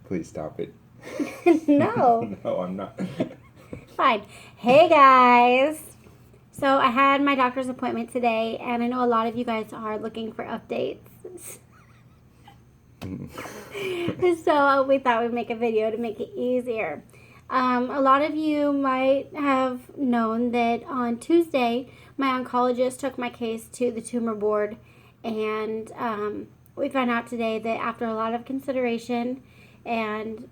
Please stop it. No. No, I'm not. Fine. Hey guys. So I had my doctor's appointment today, and I know a lot of you guys are looking for updates. So we thought we'd make a video to make it easier. A lot of you might have known that on Tuesday, my oncologist took my case to the tumor board, and we found out today that after a lot of consideration and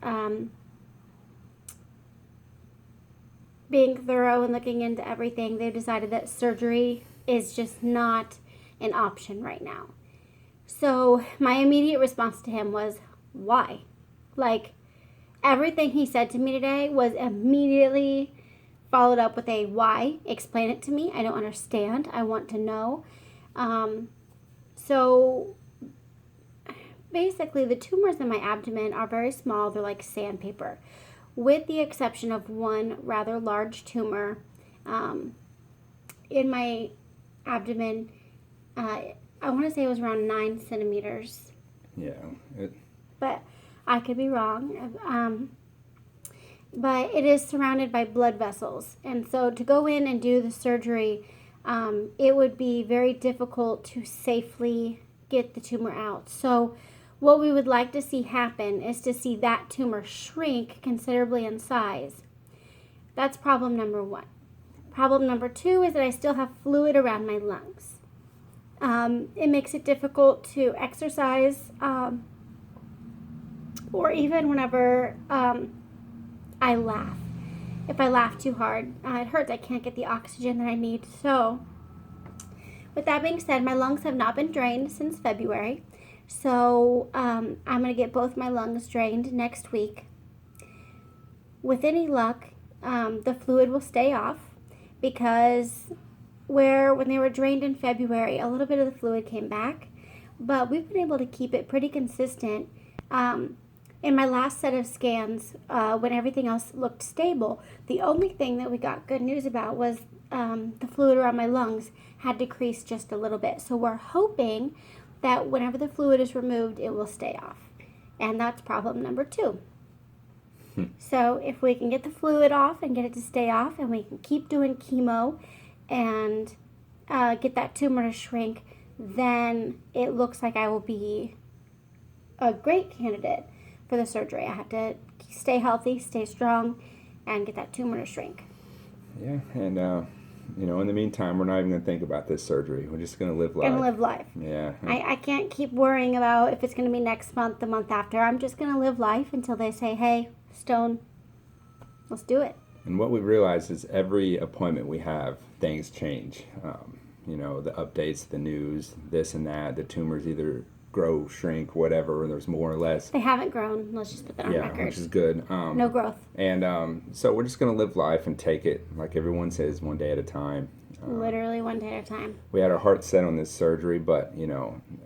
being thorough and looking into everything, they've decided that surgery is just not an option right now. So my immediate response to him was, why? Like, everything he said to me today was immediately followed up with a why. Explain it to me. I don't understand. I want to know. So basically, the tumors in my abdomen are very small. They're like sandpaper, with the exception of one rather large tumor in my abdomen. I want to say it was around 9 centimeters. Yeah. But I could be wrong. But it is surrounded by blood vessels. And so to go in and do the surgery, it would be very difficult to safely get the tumor out. So what we would like to see happen is to see that tumor shrink considerably in size. That's problem number one. Problem number two is that I still have fluid around my lungs. It makes it difficult to exercise, or even whenever I laugh. If I laugh too hard, it hurts. I can't get the oxygen that I need. So, with that being said, my lungs have not been drained since February. So, I'm going to get both my lungs drained next week. With any luck, the fluid will stay off because when they were drained in February, a little bit of the fluid came back, but we've been able to keep it pretty consistent. In my last set of scans, when everything else looked stable, the only thing that we got good news about was the fluid around my lungs had decreased just a little bit. So we're hoping that whenever the fluid is removed, it will stay off. And that's problem number two. So if we can get the fluid off and get it to stay off, and we can keep doing chemo and get that tumor to shrink, then it looks like I will be a great candidate for the surgery. I have to stay healthy, stay strong, and get that tumor to shrink. Yeah, and in the meantime, we're not even going to think about this surgery. We're just going to live life. Gonna live life. Yeah. I can't keep worrying about if it's going to be next month, the month after. I'm just going to live life until they say, hey, Stone, let's do it. And what we realize is every appointment we have, things change. The updates, the news, this and that. The tumors either grow, shrink, whatever. There's more or less. They haven't grown. Let's just put that on record. Yeah, which is good. No growth. And so we're just going to live life and take it, like everyone says, one day at a time. Literally one day at a time. We had our hearts set on this surgery, but,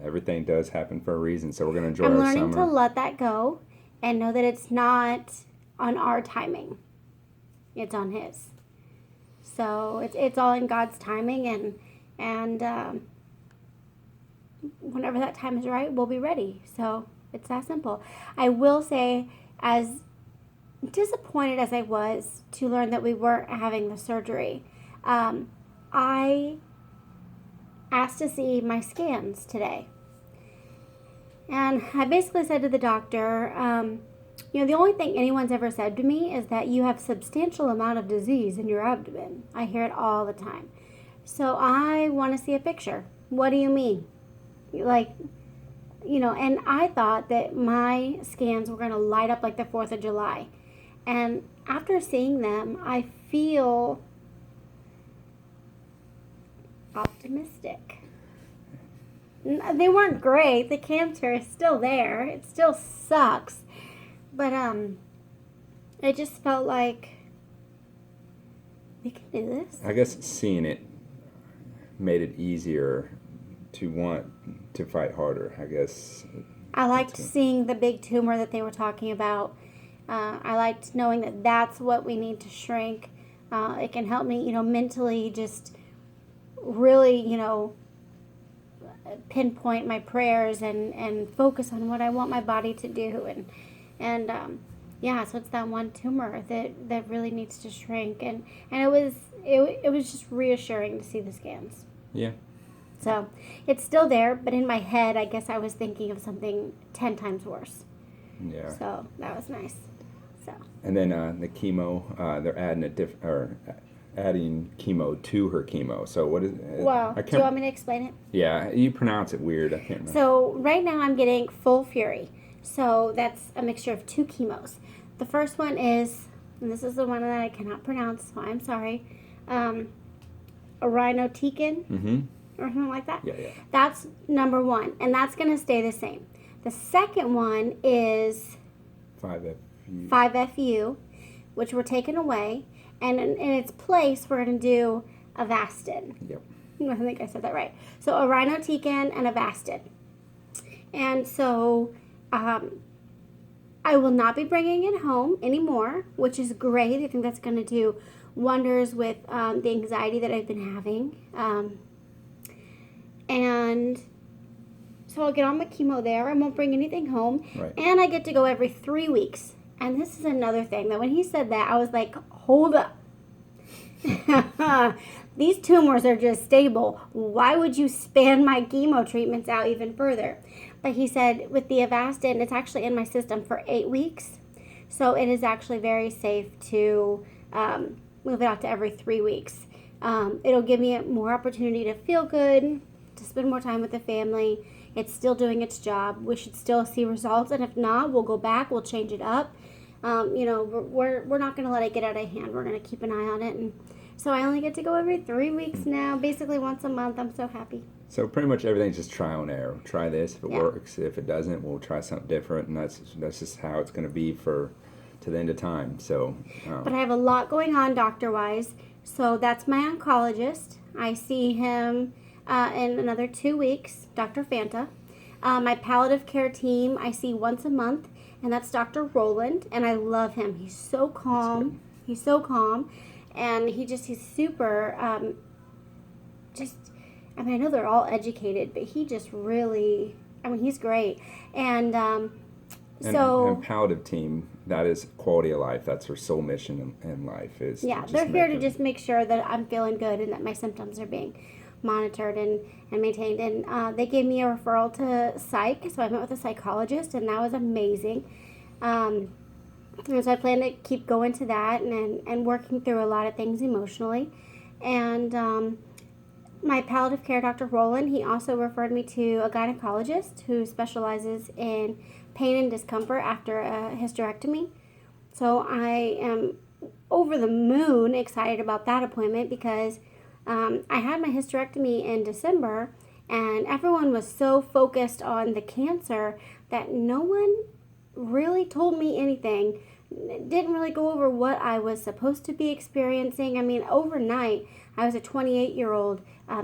everything does happen for a reason. So we're going to enjoy our summer. I'm learning to let that go and know that it's not on our timing. It's on His. So it's all in God's timing, and whenever that time is right, we'll be ready. So it's that simple. I will say, as disappointed as I was to learn that we weren't having the surgery, I asked to see my scans today. And I basically said to the doctor, the only thing anyone's ever said to me is that you have substantial amount of disease in your abdomen. I hear it all the time. So I want to see a picture. What do you mean? And I thought that my scans were going to light up like the 4th of July. And after seeing them, I feel optimistic. They weren't great. The cancer is still there. It still sucks. But I just felt like we can do this. I guess seeing it made it easier to want to fight harder, I guess. I liked seeing the big tumor that they were talking about. I liked knowing that that's what we need to shrink. It can help me, mentally just really, pinpoint my prayers and focus on what I want my body to do. And yeah, so it's that one tumor that really needs to shrink, and it was just reassuring to see the scans. Yeah. So it's still there, but in my head, I guess I was thinking of something 10 times worse. Yeah. So that was nice. So And then the chemo, they're adding chemo to her chemo. So what is? well, I do you can't. want me to explain it? Yeah, you pronounce it weird. I can't remember. So right now I'm getting Full Fury. So that's a mixture of 2 chemos. The first one is, and this is the one that I cannot pronounce, so I'm sorry, irinotecan Mm-hmm. or something like that. Yeah, yeah. That's number 1, and that's going to stay the same. The second one is 5FU. 5FU, which we're taking away, and in its place we're going to do Avastin. Yep. I think I said that right. So irinotecan and Avastin. And so I will not be bringing it home anymore, which is great. I think that's going to do wonders with the anxiety that I've been having. And so I'll get on my chemo there. I won't bring anything home. Right. And I get to go every 3 weeks. And this is another thing that when he said that, I was like, hold up. These tumors are just stable. Why would you span my chemo treatments out even further? But he said with the Avastin, it's actually in my system for 8 weeks. So it is actually very safe to move it out to every 3 weeks. It'll give me more opportunity to feel good, to spend more time with the family. It's still doing its job. We should still see results. And if not, we'll go back. We'll change it up. We're not going to let it get out of hand. We're going to keep an eye on it. And so I only get to go every 3 weeks now, basically once a month. I'm so happy. So pretty much everything's just trial and error. Try this. If it Yeah. works, if it doesn't, we'll try something different. And that's just how it's going to be to the end of time. So. But I have a lot going on doctor-wise. So that's my oncologist. I see him in another 2 weeks, Dr. Fanta. My palliative care team I see once a month, and that's Dr. Roland, and I love him. He's so calm. He's so calm, and he's super, I know they're all educated, but he just really, he's great. And And palliative team, that is quality of life. That's her sole mission in life. Is yeah, to they're just here make to just make sure that I'm feeling good and that my symptoms are being monitored and maintained. And they gave me a referral to psych, so I met with a psychologist, and that was amazing. And so I plan to keep going to that and working through a lot of things emotionally. And my palliative care, Dr. Roland, he also referred me to a gynecologist who specializes in pain and discomfort after a hysterectomy. So I am over the moon excited about that appointment because I had my hysterectomy in December, and everyone was so focused on the cancer that no one really told me anything. Didn't really go over what I was supposed to be experiencing. Overnight, I was a 28-year-old,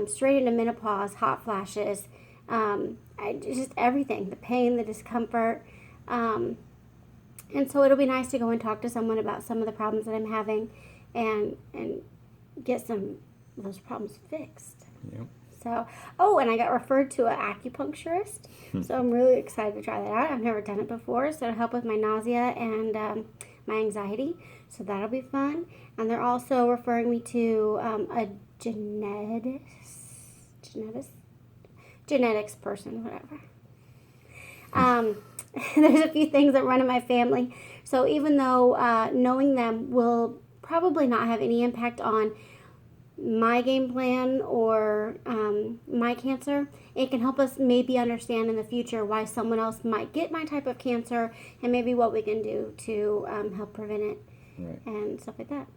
straight into menopause, hot flashes, just everything, the pain, the discomfort. And so it'll be nice to go and talk to someone about some of the problems that I'm having and get some of those problems fixed. Yep. So, and I got referred to an acupuncturist. So I'm really excited to try that out. I've never done it before, so it'll help with my nausea and my anxiety. So that'll be fun. And they're also referring me to a genetics person, whatever. There's a few things that run in my family. So even though knowing them will probably not have any impact on my game plan or my cancer, it can help us maybe understand in the future why someone else might get my type of cancer and maybe what we can do to help prevent it. Right. And stuff like that.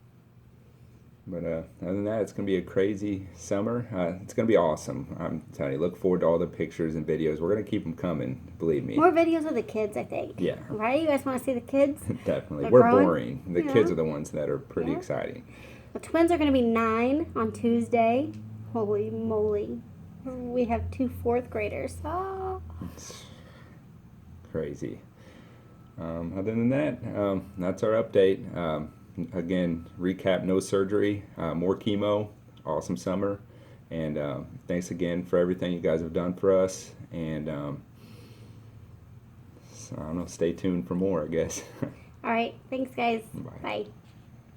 But other than that, it's going to be a crazy summer. It's going to be awesome. I'm telling you, look forward to all the pictures and videos. We're going to keep them coming, believe me. More videos of the kids, I think. Yeah. Right? You guys want to see the kids? Definitely. They're We're growing? boring. The Yeah. kids are the ones that are pretty Yeah. exciting. The twins are going to be 9 on Tuesday. Holy moly. We have 2 4th graders. Oh. It's crazy. Other than that, that's our update. Again, recap, no surgery, more chemo, awesome summer. And thanks again for everything you guys have done for us. And I don't know, stay tuned for more, I guess. All right. Thanks, guys. Bye. Bye.